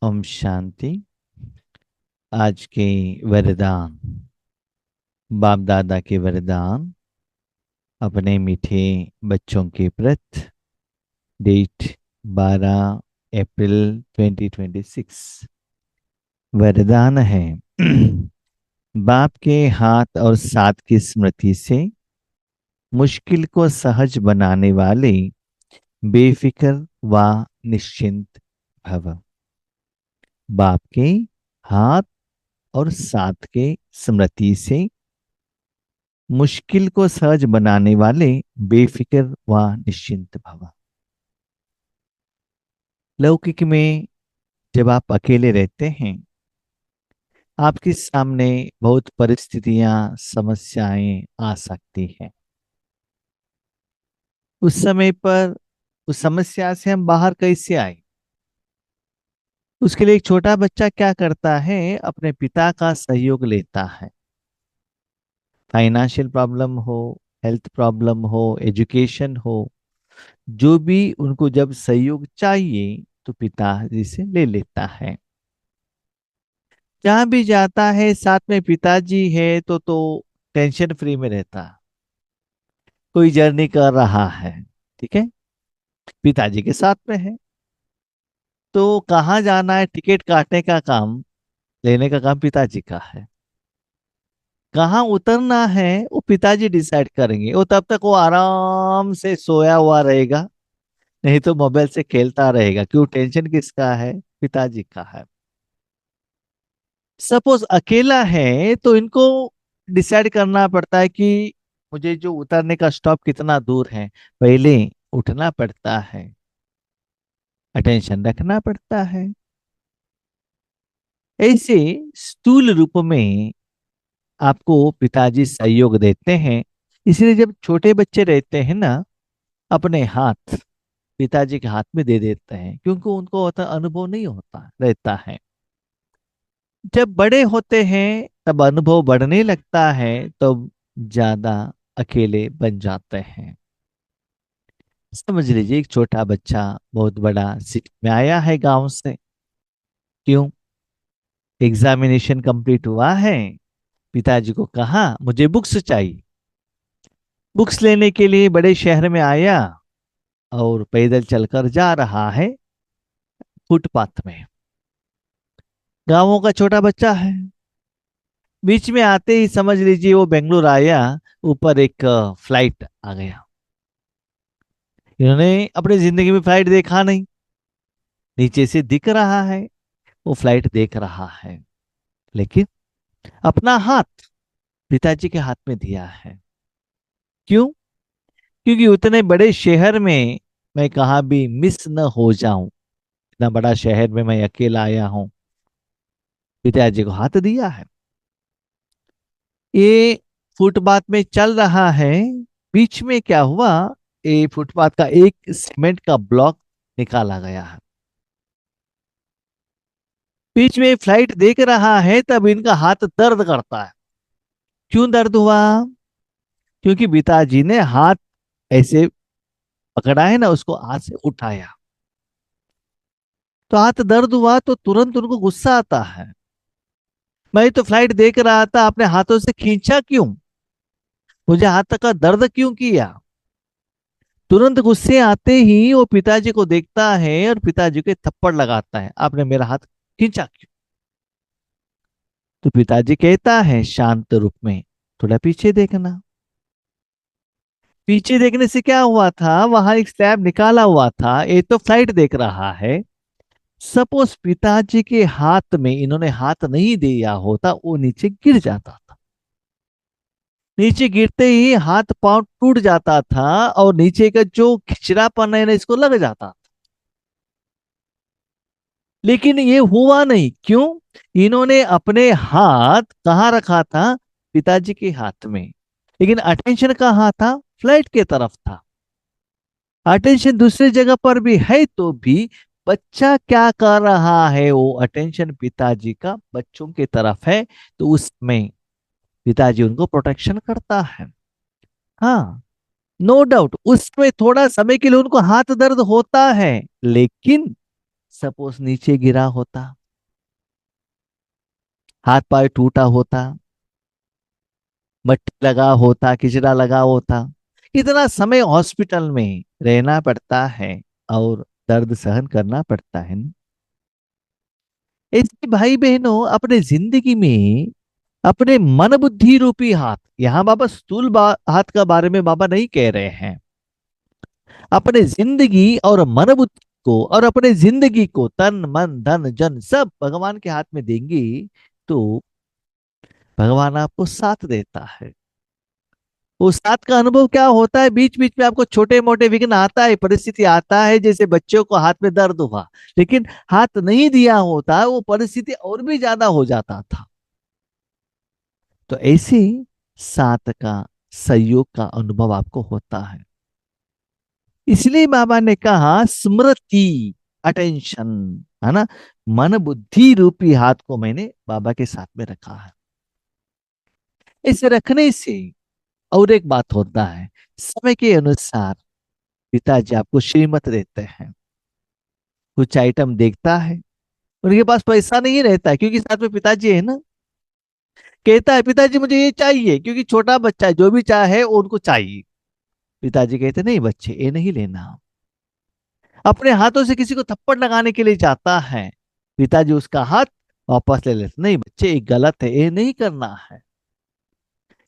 ओम शांति। आज के वरदान, बाप दादा के वरदान अपने मीठे बच्चों के प्रति। डेट 12 अप्रैल 2026। वरदान है बाप के हाथ और साथ की स्मृति से मुश्किल को सहज बनाने वाले बेफिक्र व निश्चिंत भव। बाप के हाथ और साथ के स्मृति से मुश्किल को सहज बनाने वाले बेफिक्र व निश्चिंत भव। लौकिक में जब आप अकेले रहते हैं, आपके सामने बहुत परिस्थितियां, समस्याएं आ सकती हैं। उस समय पर उस समस्या से हम बाहर कैसे आए? उसके लिए एक छोटा बच्चा क्या करता है? अपने पिता का सहयोग लेता है। फाइनेंशियल प्रॉब्लम हो, हेल्थ प्रॉब्लम हो, एजुकेशन हो, जो भी उनको जब सहयोग चाहिए तो पिताजी से ले लेता है। जहां भी जाता है साथ में पिताजी है तो टेंशन फ्री में रहता। कोई जर्नी कर रहा है, ठीक है, पिताजी के साथ में है, तो कहाँ जाना है, टिकट काटने का काम, लेने का काम पिताजी का है। कहाँ उतरना है वो पिताजी डिसाइड करेंगे। वो तब तक वो आराम से सोया हुआ रहेगा, नहीं तो मोबाइल से खेलता रहेगा। क्यों? टेंशन किसका है? पिताजी का है। सपोज अकेला है तो इनको डिसाइड करना पड़ता है कि मुझे जो उतरने का स्टॉप कितना दूर है, पहले उठना पड़ता है, अटेंशन रखना पड़ता है। ऐसे स्थूल रूप में आपको पिताजी सहयोग देते हैं। इसलिए जब छोटे बच्चे रहते हैं ना, अपने हाथ पिताजी के हाथ में दे देते हैं, क्योंकि उनको होता अनुभव नहीं होता रहता है। जब बड़े होते हैं तब अनुभव बढ़ने लगता है, तब ज्यादा अकेले बन जाते हैं। समझ लीजिए, एक छोटा बच्चा बहुत बड़ा सिटी में आया है गांव से। क्यों? एग्जामिनेशन कंप्लीट हुआ है, पिताजी को कहा मुझे बुक्स चाहिए। बुक्स लेने के लिए बड़े शहर में आया और पैदल चलकर जा रहा है फुटपाथ में। गांवों का छोटा बच्चा है। बीच में आते ही समझ लीजिए वो बेंगलुरु आया, ऊपर एक फ्लाइट आ गया। इन्होंने अपनी जिंदगी में फ्लाइट देखा नहीं। नीचे से दिख रहा है, वो फ्लाइट देख रहा है, लेकिन अपना हाथ पिताजी के हाथ में दिया है। क्यों? क्योंकि उतने बड़े शहर में मैं कहाँ भी मिस न हो जाऊं। इतना बड़ा शहर में मैं अकेला आया हूं, पिताजी को हाथ दिया है। ये फुटपाथ में चल रहा है। बीच में क्या हुआ? ये फुटपाथ का एक सीमेंट का ब्लॉक निकाला गया है। बीच में फ्लाइट देख रहा है, तब इनका हाथ दर्द करता है। क्यों दर्द हुआ? क्योंकि पिताजी ने हाथ ऐसे पकड़ा है ना, उसको हाथ से उठाया, तो हाथ दर्द हुआ। तो तुरंत उनको गुस्सा आता है, मैं तो फ्लाइट देख रहा था, अपने हाथों से खींचा क्यों? मुझे हाथ का दर्द क्यों किया? तुरंत गुस्से आते ही वो पिताजी को देखता है और पिताजी के थप्पड़ लगाता है, आपने मेरा हाथ खींचा क्यों? तो पिताजी कहता है शांत रूप में, थोड़ा पीछे देखना। पीछे देखने से क्या हुआ था? वहां एक स्लैब निकाला हुआ था, ये तो फ्लाइट देख रहा है। सपोज पिताजी के हाथ में इन्होंने हाथ नहीं दिया होता, वो नीचे गिर जाता था। नीचे गिरते ही हाथ पांव टूट जाता था और नीचे का जो खिचड़ापन है ना, इसको लग जाता। लेकिन ये हुआ नहीं। क्यों? इन्होंने अपने हाथ कहाँ रखा था? पिताजी के हाथ में। लेकिन अटेंशन कहाँ था? फ्लाइट के तरफ था। अटेंशन दूसरी जगह पर भी है, तो भी बच्चा क्या कर रहा है? वो अटेंशन पिताजी का बच्चों की तरफ है, तो उसमें पिताजी उनको प्रोटेक्शन करता है। हाँ, नो डाउट उसमें थोड़ा समय के लिए उनको हाथ दर्द होता है, लेकिन सपोज नीचे गिरा होता, हाथ पैर टूटा होता, मट्टी लगा होता, किचरा लगा होता, इतना समय हॉस्पिटल में रहना पड़ता है और दर्द सहन करना पड़ता है ना। ऐसे भाई बहनों, अपने जिंदगी में अपने मन बुद्धि रूपी हाथ, यहाँ बाबा स्थूल हाथ का बारे में बाबा नहीं कह रहे हैं, अपने जिंदगी और मन बुद्धि को और अपने जिंदगी को तन मन धन जन सब भगवान के हाथ में देंगे, तो भगवान आपको साथ देता है। उस साथ का अनुभव क्या होता है, बीच बीच में आपको छोटे मोटे विघ्न आता है, परिस्थिति आता है, जैसे बच्चों को हाथ में दर्द हुआ, लेकिन हाथ नहीं दिया होता, वो परिस्थिति और भी ज्यादा हो जाता था। तो ऐसे साथ का सहयोग का अनुभव आपको होता है। इसलिए बाबा ने कहा स्मृति, अटेंशन, है ना, मन बुद्धि रूपी हाथ को मैंने बाबा के साथ में रखा है। इसे रखने से और एक बात होता है, समय के अनुसार पिताजी आपको श्रीमत देते हैं। कुछ आइटम देखता है, उनके पास पैसा नहीं रहता है, क्योंकि साथ में पिताजी है ना, कहता है पिताजी मुझे ये चाहिए, क्योंकि छोटा बच्चा है, जो भी चाहे वो उनको चाहिए। पिताजी कहते नहीं बच्चे, ये नहीं लेना। अपने हाथों से किसी को थप्पड़ लगाने के लिए जाता है, पिताजी उसका हाथ वापस ले लेते, नहीं बच्चे ये गलत है, ये नहीं करना है।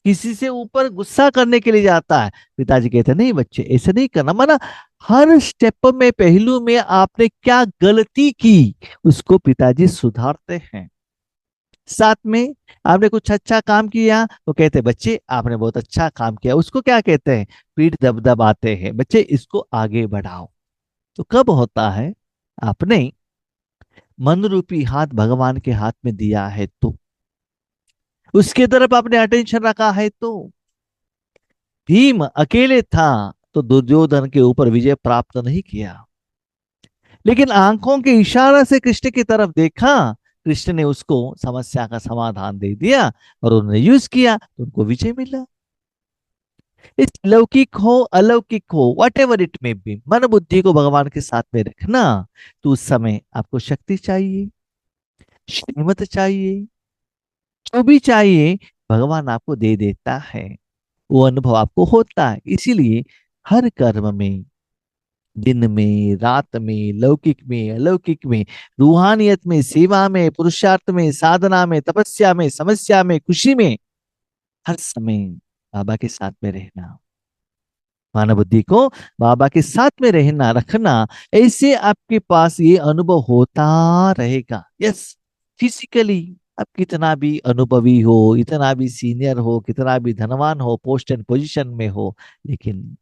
किसी से ऊपर गुस्सा करने के लिए जाता है, पिताजी कहते नहीं बच्चे ऐसे नहीं करना। माना हर स्टेप में, पहलू में आपने क्या गलती की, उसको पिताजी सुधारते हैं। साथ में आपने कुछ अच्छा काम किया तो कहते बच्चे आपने बहुत अच्छा काम किया, उसको क्या कहते हैं, पीठ दबदबाते हैं, बच्चे इसको आगे बढ़ाओ। तो कब होता है, आपने मन रूपी हाथ भगवान के हाथ में दिया है तो, उसके तरफ आपने अटेंशन रखा है तो। भीम अकेले था तो दुर्योधन के ऊपर विजय प्राप्त नहीं किया, लेकिन आंखों के इशारा से कृष्ण की तरफ देखा, कृष्ण ने उसको समस्या का समाधान दे दिया और उन्होंने यूज किया तो उनको विजय मिला। इस लौकिक हो अलौकिक हो, वट एवर इट में बी, मन बुद्धि को भगवान के साथ में रखना, तो उस समय आपको शक्ति चाहिए, श्रीमत चाहिए, जो भी चाहिए भगवान आपको दे देता है। वो अनुभव आपको होता है। इसीलिए हर कर्म में, दिन में रात में, लौकिक में अलौकिक में, रूहानियत में, सेवा में, पुरुषार्थ में, साधना में, तपस्या में, समस्या में, खुशी में, हर समय बाबा के साथ में रहना, मानव बुद्धि को बाबा के साथ में रहना रखना, ऐसे आपके पास ये अनुभव होता रहेगा। यस, फिजिकली आप कितना भी अनुभवी हो, इतना भी सीनियर हो, कितना भी धनवान हो, पोस्ट एंड पोजीशन में हो, लेकिन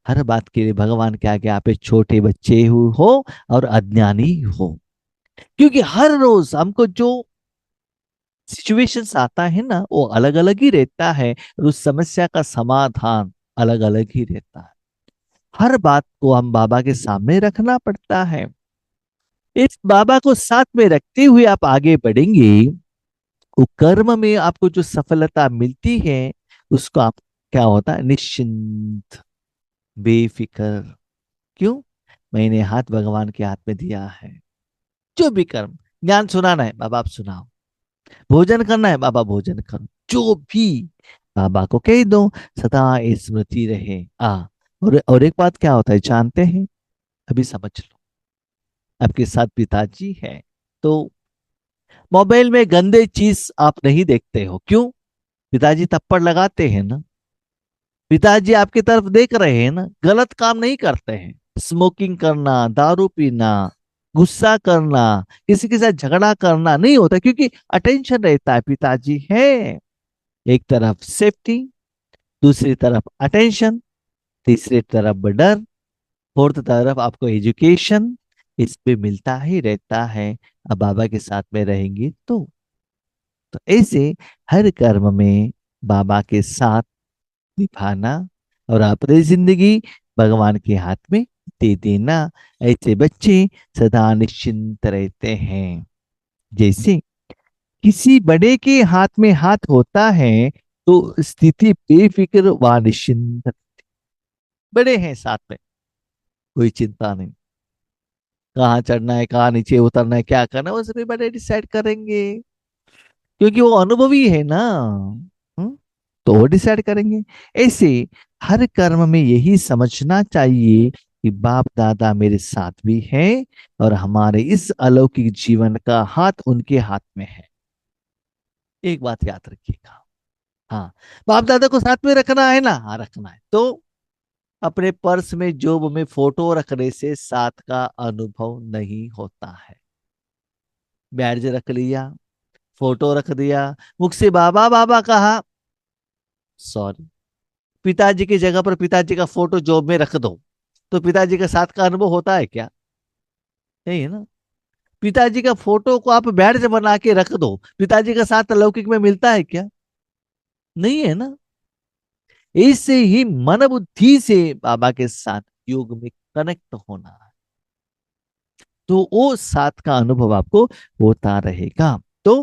हर बात के लिए भगवान के आगे आप एक छोटे बच्चे हो और अज्ञानी हो। क्योंकि हर रोज हमको जो सिचुएशंस आता है ना, वो अलग अलग ही रहता है और उस समस्या का समाधान अलग अलग ही रहता है। हर बात को हम बाबा के सामने रखना पड़ता है। इस बाबा को साथ में रखते हुए आप आगे बढ़ेंगे, वो कर्म में आपको जो सफलता मिलती है, उसको आप क्या होता है, निश्चिंत, बेफिक्र। क्यों, मैंने हाथ भगवान के हाथ में दिया है। जो भी कर्म, ज्ञान सुनाना है बाबा आप सुनाओ, भोजन करना है बाबा भोजन करो, जो भी बाबा को कह दो, सदा ये स्मृति रहे। और एक बात क्या होता है जानते हैं, अभी समझ लो, आपके साथ पिताजी है तो मोबाइल में गंदे चीज आप नहीं देखते हो, क्यों, पिताजी थप्पड़ लगाते हैं ना, पिताजी आपकी तरफ देख रहे हैं ना, गलत काम नहीं करते हैं। स्मोकिंग करना, दारू पीना, गुस्सा करना, किसी के साथ झगड़ा करना नहीं होता, क्योंकि अटेंशन रहता है, पिताजी है। एक तरफ सेफ्टी, दूसरी तरफ अटेंशन, तीसरी तरफ डर, फोर्थ तरफ आपको एजुकेशन, इस पे मिलता ही रहता है। अब बाबा के साथ में रहेंगे तो ऐसे हर कर्म में बाबा के साथ निभाना और अपनी जिंदगी भगवान के हाथ में दे देना, ऐसे बच्चे सदा निश्चिंत रहते हैं। जैसे किसी बड़े के हाथ में हाथ होता है तो स्थिति बेफिक्र व निश्चिंत, बड़े हैं साथ में, कोई चिंता नहीं। कहाँ चढ़ना है, कहाँ नीचे उतरना है, क्या करना है, वो सभी बड़े डिसाइड करेंगे, क्योंकि वो अनुभवी है ना। हम्म? तो वो डिसाइड करेंगे। ऐसे हर कर्म में यही समझना चाहिए कि बाप दादा मेरे साथ भी हैं, और हमारे इस अलौकिक जीवन का हाथ उनके हाथ में है। एक बात याद रखिएगा। हाँ, बाप दादा को साथ में रखना है ना, हाँ रखना है, तो अपने पर्स में जोब में फोटो रखने से साथ का अनुभव नहीं होता है। बैडज रख लिया, फोटो रख दिया, मुख से बाबा बाबा कहा, सॉरी, पिताजी की जगह पर पिताजी का फोटो जॉब में रख दो, तो पिताजी के साथ का अनुभव होता है क्या? नहीं है ना। पिताजी का फोटो को आप बैठ बना के रख दो, पिताजी का साथ लौकिक में मिलता है क्या? नहीं है ना। ऐसे ही मन बुद्धि से बाबा के साथ योग में कनेक्ट होना है, तो वो साथ का अनुभव आपको होता रहेगा। तो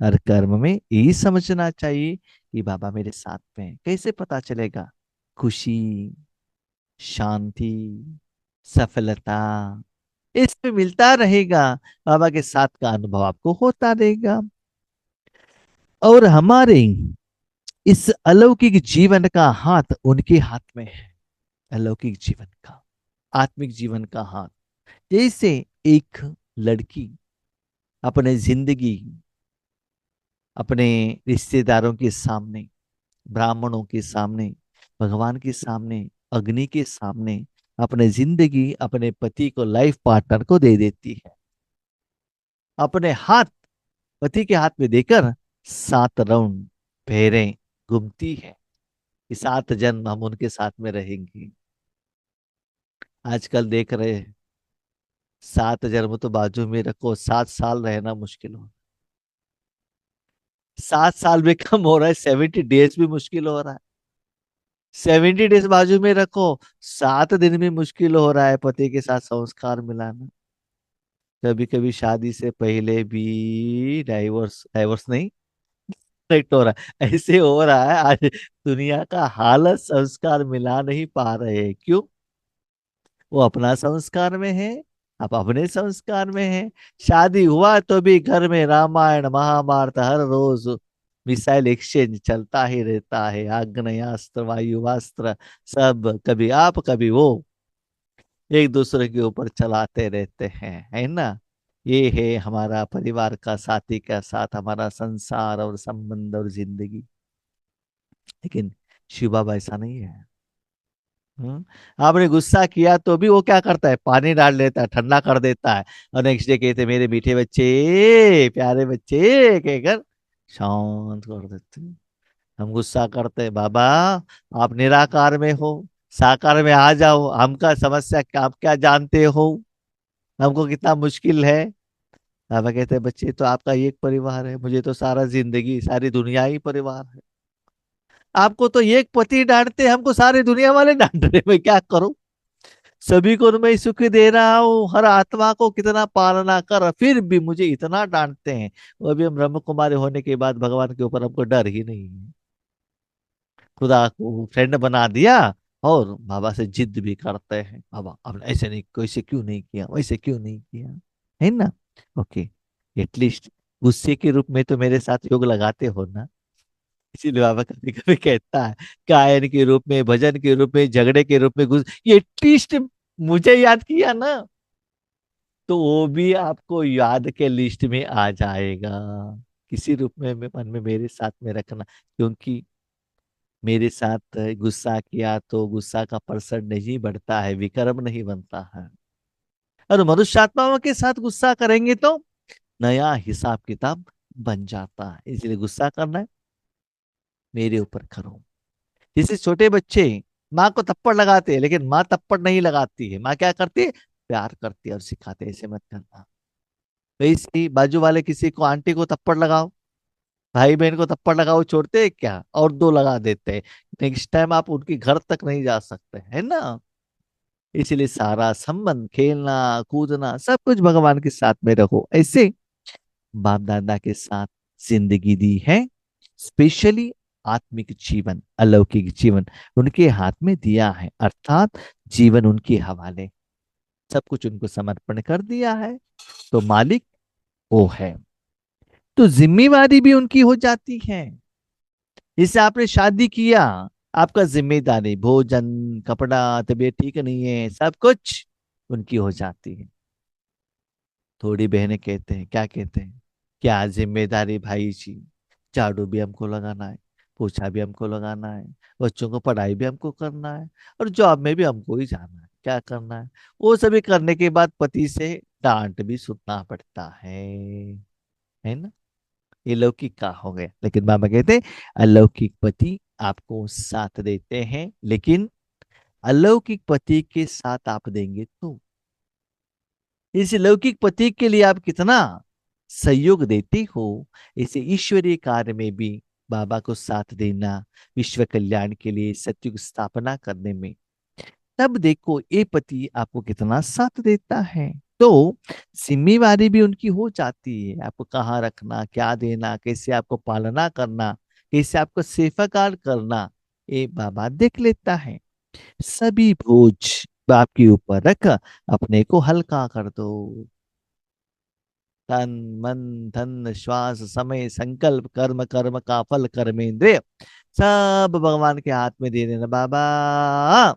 हर कर्म में यही समझना चाहिए कि बाबा मेरे साथ में है। कैसे पता चलेगा? खुशी, शांति, सफलता, इसमें मिलता रहेगा, बाबा के साथ का अनुभव आपको होता रहेगा। और हमारे इस अलौकिक जीवन का हाथ उनके हाथ में है। अलौकिक जीवन का, आत्मिक जीवन का हाथ। जैसे एक लड़की अपने जिंदगी, अपने रिश्तेदारों के सामने, ब्राह्मणों के सामने, भगवान के सामने, अग्नि के सामने अपने जिंदगी, अपने पति को, लाइफ पार्टनर को दे देती है, अपने हाथ पति के हाथ में देकर 7 राउंड फेरे घूमती है कि 7 जन्म हम उनके साथ में रहेंगी। आजकल देख रहे हैं, 7 जन्म तो बाजू में रखो, 7 साल रहना मुश्किल हो, 7 साल भी कम हो रहा है, 70 डेज भी मुश्किल हो रहा है। 70 डेज बाजू में रखो, 7 दिन भी मुश्किल हो रहा है पति के साथ संस्कार मिलाना। कभी कभी शादी से पहले भी डाइवोर्स, डाइवोर्स नहीं, करेक्ट हो रहा है, ऐसे हो रहा है आज। दुनिया का हालत, संस्कार मिला नहीं पा रहे हैं, क्यों? वो अपना संस्कार में है, आप अपने संस्कार में हैं। शादी हुआ तो भी घर में रामायण महाभारत हर रोज मिसाइल एक्सचेंज चलता ही रहता है, आग्नेयास्त्र वायुवास्त्र सब, कभी आप कभी वो, एक दूसरे के ऊपर चलाते रहते हैं, है ना। ये है हमारा परिवार का साथी का साथ, हमारा संसार और संबंध और जिंदगी। लेकिन शिव बाबा ऐसा नहीं है। आपने गुस्सा किया तो भी वो क्या करता है, पानी डाल देता है, ठंडा कर देता है, और नेक्स्ट डे कहते मेरे मीठे बच्चे, प्यारे बच्चे कहकर शांत कर देते हैं। हम गुस्सा करते हैं, बाबा आप निराकार में हो, साकार में आ जाओ, हमका समस्या क्या, आप क्या जानते हो, हमको कितना मुश्किल है। बाबा कहते हैं बच्चे तो आपका एक परिवार है, मुझे तो सारा जिंदगी सारी दुनिया ही परिवार है। आपको तो एक पति डांटते, हमको सारी दुनिया वाले डांट रहे, मैं क्या करूं? सभी को तो मैं सुख दे रहा हूँ, हर आत्मा को कितना पालना कर, फिर भी मुझे इतना डांटते हैं। वो भी हम ब्रह्म कुमारी होने के बाद भगवान के ऊपर हमको डर ही नहीं है। खुदा को फ्रेंड बना दिया, और बाबा से जिद भी करते हैं, बाबा आपने ऐसे नहीं, कैसे क्यों नहीं किया, वैसे क्यों नहीं किया, है ना। ओके, एटलीस्ट गुस्से के रूप में तो मेरे साथ योग लगाते हो ना। इसीलिए बाबा कभी कभी कहता है, गायन के रूप में, भजन के रूप में, झगड़े के रूप में गुस्से, ये एटलीस्ट मुझे याद किया ना, तो वो भी आपको याद के लिस्ट में आ जाएगा। किसी रूप में मन में मेरे साथ में रखना, क्योंकि मेरे साथ गुस्सा किया तो गुस्सा का परसेंट नहीं बढ़ता है, विक्रम नहीं बनता है। और मनुष्य आत्माओं के साथ गुस्सा करेंगे तो नया हिसाब किताब बन जाता है। इसलिए गुस्सा करना है, मेरे ऊपर करो। जैसे छोटे बच्चे माँ को थप्पड़ लगाते हैं, लेकिन माँ थप्पड़ नहीं लगाती है, माँ क्या करती है, प्यार करती है और सिखाते है ऐसे मत करना। वैसे ही बाजू वाले किसी को, आंटी को थप्पड़ लगाओ, भाई बहन को थप्पड़ लगाओ, छोड़ते हैं क्या, और दो लगा देते हैं। नेक्स्ट टाइम आप उनके घर तक नहीं जा सकते, है ना। इसलिए सारा संबंध, खेलना कूदना सब कुछ भगवान के साथ में रखो। ऐसे बाप दादा के साथ जिंदगी दी है, स्पेशली आत्मिक जीवन, अलौकिक जीवन उनके हाथ में दिया है, अर्थात जीवन उनके हवाले। सब कुछ उनको समर्पण कर दिया है, तो मालिक वो है। तो जिम्मेवारी भी उनकी हो जाती है। जैसे आपने शादी किया, आपका जिम्मेदारी भोजन, कपड़ा, तबीयत ठीक नहीं है, सब कुछ उनकी हो जाती है। थोड़ी बहनें कहते हैं, क्या कहते हैं, क्या जिम्मेदारी भाई जी, झाड़ू भी हमको लगाना है, पोछा भी हमको लगाना है, बच्चों को पढ़ाई भी हमको करना है, और जॉब में भी हमको ही जाना है, क्या करना है। वो सभी करने के बाद पति से डांट भी सुनना पड़ता है ना। ये लौकिक का हो गया, लेकिन बाबा कहते हैं अलौकिक पति आपको साथ देते हैं, लेकिन अलौकिक पति के साथ आप देंगे तो इस लौकिक पति के लिए आप कितना सहयोग देते हो, इसे ईश्वरीय कार्य में भी बाबा को साथ देना, विश्व कल्याण के लिए सत्युग स्थापना करने में, तब देखो ये पति आपको कितना साथ देता है। तो जिम्मेवारी भी उनकी हो जाती है, आपको कहाँ रखना, क्या देना, कैसे आपको पालना करना, कैसे आपको सेवाकार करना, ये बाबा देख लेता है। सभी बोझ बाप के ऊपर रख अपने को हल्का कर दो। तन मन धन श्वास समय संकल्प कर्म, कर्म का फल कर्मेंद्रिय, सब भगवान के हाथ में दे देना। बाबा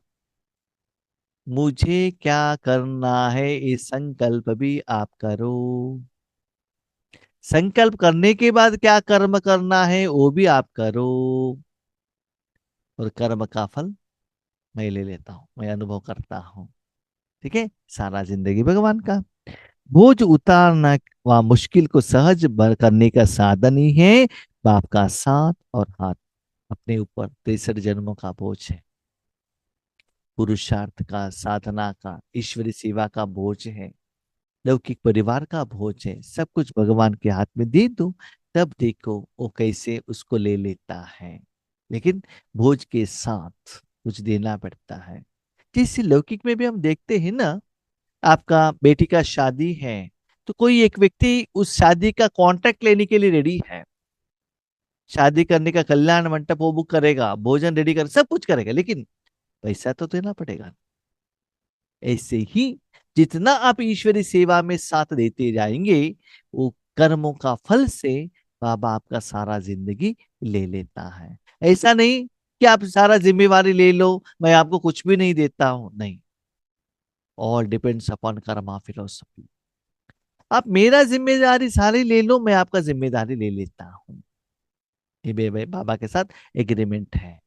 मुझे क्या करना है, ये संकल्प भी आप करो। संकल्प करने के बाद क्या कर्म करना है वो भी आप करो, और कर्म का फल मैं ले लेता हूँ, मैं अनुभव करता हूँ। ठीक है, सारा जिंदगी भगवान का। बोझ उतारना व मुश्किल को सहज करने का साधन ही है बाप का साथ और हाथ। अपने ऊपर 63 जन्मों का बोझ है, पुरुषार्थ का, साधना का, ईश्वरी सेवा का बोझ है, लौकिक परिवार का बोझ है, सब कुछ भगवान के हाथ में दे दो, तब देखो वो कैसे उसको ले लेता है। लेकिन बोझ के साथ कुछ देना पड़ता है। जैसे लौकिक में भी हम देखते हैं ना, आपका बेटी का शादी है, तो कोई एक व्यक्ति उस शादी का कॉन्ट्रैक्ट लेने के लिए रेडी है, शादी करने का कल्याण मंडप वो बुक करेगा, भोजन रेडी कर, सब कुछ करेगा, लेकिन पैसा तो देना पड़ेगा। ऐसे ही जितना आप ईश्वरी सेवा में साथ देते जाएंगे, वो कर्मों का फल से बाबा आपका सारा जिंदगी ले लेता है। ऐसा नहीं कि आप सारा जिम्मेवारी ले लो, मैं आपको कुछ भी नहीं देता हूं, नहीं। All depends upon Karma philosophy. आप मेरा जिम्मेदारी सारी ले लो, मैं आपका जिम्मेदारी ले लेता हूँ। ये बाबा के साथ एग्रीमेंट है।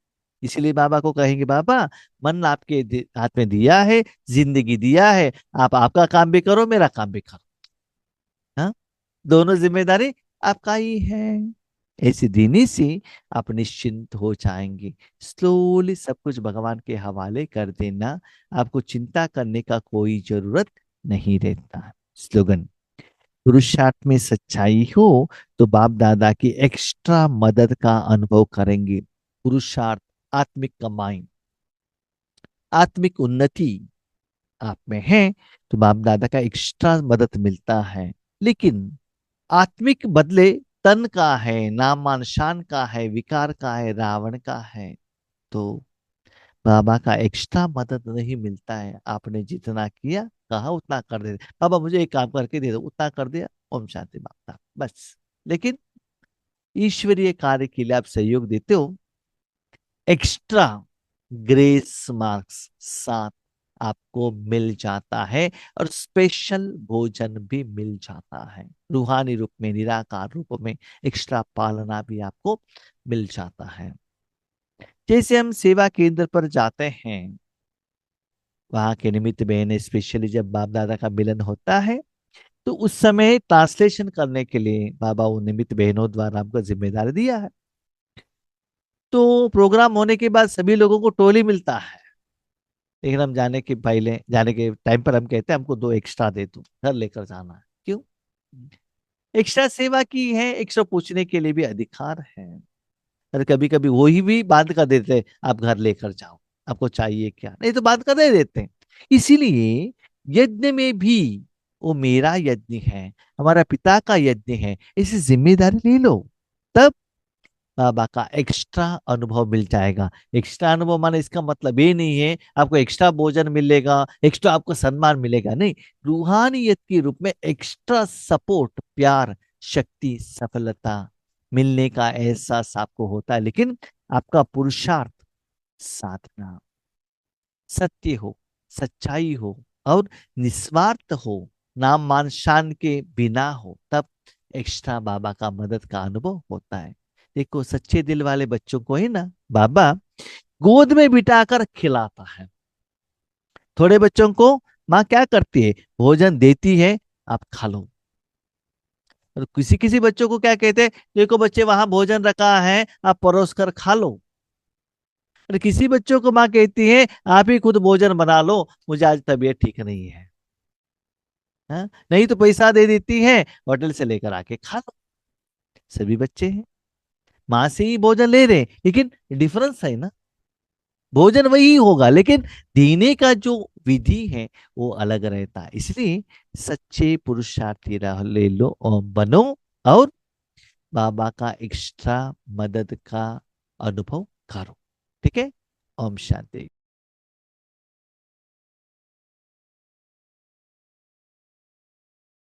इसीलिए बाबा को कहेंगे, बाबा मन आपके हाथ में दिया है, जिंदगी दिया है, आप आपका काम भी करो, मेरा काम भी करो। हाँ, दोनों जिम्मेदारी आपका ही है। ऐसी दीनी से आप निश्चिंत हो जाएंगे। स्लोली सब कुछ भगवान के हवाले कर देना, आपको चिंता करने का कोई जरूरत नहीं रहता। स्लोगन, पुरुषार्थ में सच्चाई हो तो बाप दादा की एक्स्ट्रा मदद का अनुभव करेंगे। पुरुषार्थ, आत्मिक कमाई, आत्मिक उन्नति आप में है, तो बाप दादा का एक्स्ट्रा मदद मिलता है। लेकिन आत्मिक बदले तन का है, नाम मान शान का है, विकार का है, रावण का है, तो बाबा का एक्स्ट्रा मदद नहीं मिलता है। आपने जितना किया कहा उतना कर दे, बाबा मुझे एक काम करके दे दो, उतना कर दिया, ओम शांति बाबा, बस। लेकिन ईश्वरीय कार्य के लिए आप सहयोग देते हो, एक्स्ट्रा ग्रेस मार्क्स साथ आपको मिल जाता है, और स्पेशल भोजन भी मिल जाता है, रूहानी रूप में, निराकार रूप में एक्स्ट्रा पालना भी आपको मिल जाता है। जैसे हम सेवा केंद्र पर जाते हैं, वहां के निमित्त बहने स्पेशली जब बाप दादा का मिलन होता है, तो उस समय ट्रांसलेशन करने के लिए बाबा उन निमित्त बहनों द्वारा हमको जिम्मेदारी दिया है। तो प्रोग्राम होने के बाद सभी लोगों को टोली मिलता है, लेकिन हम जाने के पहले, जाने के टाइम पर हम कहते हैं हमको 2 एक्स्ट्रा दे दो, घर लेकर जाना है। क्यों? एक्स्ट्रा सेवा की है, एक्स्ट्रा पूछने के लिए भी अधिकार है। और कभी कभी वही भी बात कर देते हैं, आप घर लेकर जाओ, आपको चाहिए क्या, नहीं तो बात कर दे देते हैं। इसीलिए यज्ञ में भी वो मेरा यज्ञ है, हमारा पिता का यज्ञ है, इसी जिम्मेदारी ले लो, तब बाबा का एक्स्ट्रा अनुभव मिल जाएगा। एक्स्ट्रा अनुभव माने इसका मतलब ये नहीं है आपको एक्स्ट्रा भोजन मिलेगा, एक्स्ट्रा आपको सम्मान मिलेगा, नहीं। रूहानियत के रूप में एक्स्ट्रा सपोर्ट, प्यार, शक्ति, सफलता मिलने का एहसास आपको होता है। लेकिन आपका पुरुषार्थ, साधना, सत्य हो, सच्चाई हो और निस्वार्थ हो, नाम मान शान के बिना हो, तब एक्स्ट्रा बाबा का मदद का अनुभव होता है। देखो सच्चे दिल वाले बच्चों को ही ना बाबा गोद में बिठाकर खिलाता है। थोड़े बच्चों को माँ क्या करती है, भोजन देती है, आप खा लो। और किसी किसी बच्चों को क्या कहते हैं, देखो बच्चे वहां भोजन रखा है, आप परोस कर खा लो। और किसी बच्चों को माँ कहती है आप ही खुद भोजन बना लो, मुझे आज तबीयत ठीक नहीं है। हाँ? नहीं तो पैसा दे देती है, होटल से लेकर आके खा लो। सभी बच्चे हैं, माँ से ही भोजन ले रहे हैं, लेकिन डिफरेंस है ना। भोजन वही होगा, लेकिन देने का जो विधि है वो अलग रहता है। इसलिए सच्चे पुरुषार्थी ले लो और बनो, और बाबा का एक्स्ट्रा मदद का अनुभव करो। ठीक है। ओम शांति।